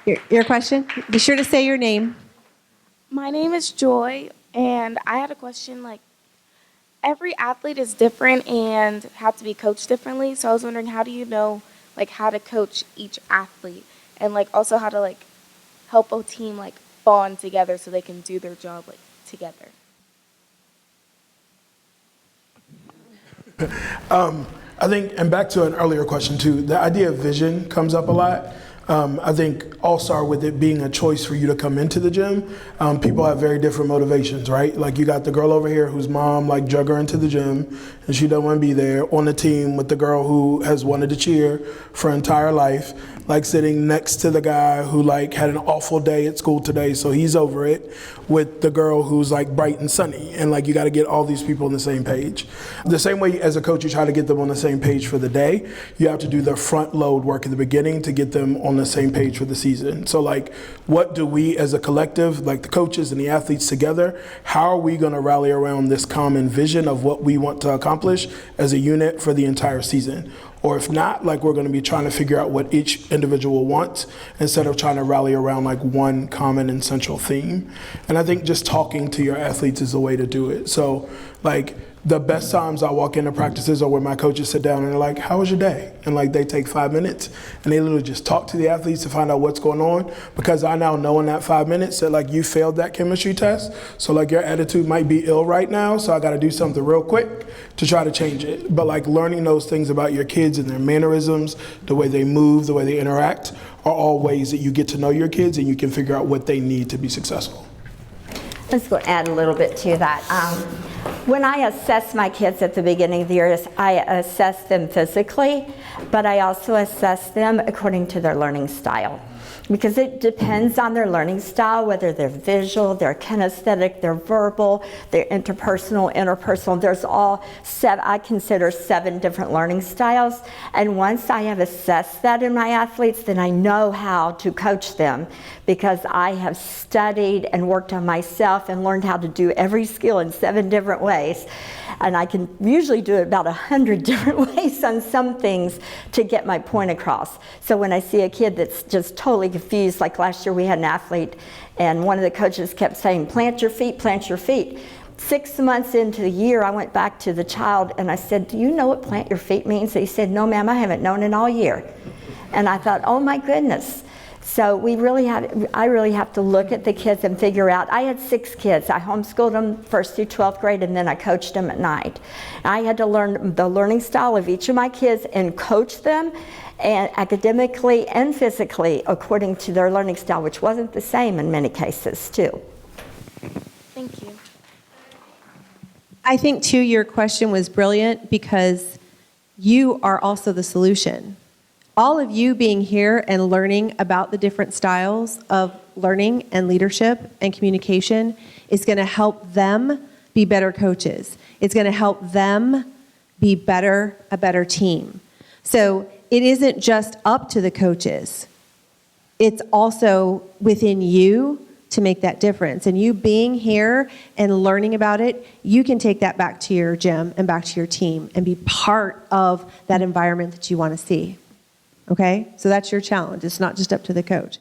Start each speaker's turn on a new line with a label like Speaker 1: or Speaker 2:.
Speaker 1: Your question? Be sure to say your name.
Speaker 2: My name is Joy, and I had a question. Like, every athlete is different and have to be coached differently. So I was wondering, how do you know, like, how to coach each athlete, and like also how to like help a team like bond together so they can do their job like together.
Speaker 3: I think, and back to an earlier question too, the idea of vision comes up a lot. I think also with it being a choice for you to come into the gym, people have very different motivations, right? Like you got the girl over here whose mom like drug her into the gym and she doesn't want to be there, on the team with the girl who has wanted to cheer for her entire life, like sitting next to the guy who like had an awful day at school today, so he's over it, with the girl who's like bright and sunny, and like you got to get all these people on the same page. The same way as a coach you try to get them on the same page for the day, you have to do the front load work at the beginning to get them on the same page for the season. So like, what do we as a collective, like the coaches and the athletes together, how are we going to rally around this common vision of what we want to accomplish as a unit for the entire season? Or if not, like we're going to be trying to figure out what each individual wants instead of trying to rally around like one common and central theme. And I think just talking to your athletes is the way to do it. So like the best times I walk into practices are where my coaches sit down and they're like, how was your day? And like they take 5 minutes and they literally just talk to the athletes to find out what's going on, because I now know in that 5 minutes that like you failed that chemistry test. So like your attitude might be ill right now, so I got to do something real quick to try to change it. But like learning those things about your kids and their mannerisms, the way they move, the way they interact, are all ways that you get to know your kids and you can figure out what they need to be successful.
Speaker 4: Let's go add a little bit to that. When I assess my kids at the beginning of the year, I assess them physically, but I also assess them according to their learning style. Because it depends on their learning style, whether they're visual, they're kinesthetic, they're verbal, they're interpersonal, interpersonal. There's I consider 7 different learning styles. And once I have assessed that in my athletes, then I know how to coach them, because I have studied and worked on myself and learned how to do every skill in 7 different ways. And I can usually do it about 100 different ways on some things to get my point across. So when I see a kid that's just totally confused, like last year we had an athlete and one of the coaches kept saying, plant your feet, plant your feet. 6 months into the year, I went back to the child and I said, do you know what plant your feet means? He said, no ma'am, I haven't known it all year. And I thought, oh my goodness. So I really have to look at the kids and figure out. I had 6 kids. I homeschooled them 1st through 12th grade, and then I coached them at night. I had to learn the learning style of each of my kids and coach them, and academically and physically according to their learning style, which wasn't the same in many cases too.
Speaker 2: Thank you.
Speaker 1: I think too your question was brilliant because you are also the solution. All of you being here and learning about the different styles of learning and leadership and communication is going to help them be better coaches. It's going to help them be a better team. So it isn't just up to the coaches. It's also within you to make that difference. And you being here and learning about it, you can take that back to your gym and back to your team and be part of that environment that you want to see. Okay? So that's your challenge. It's not just up to the coach.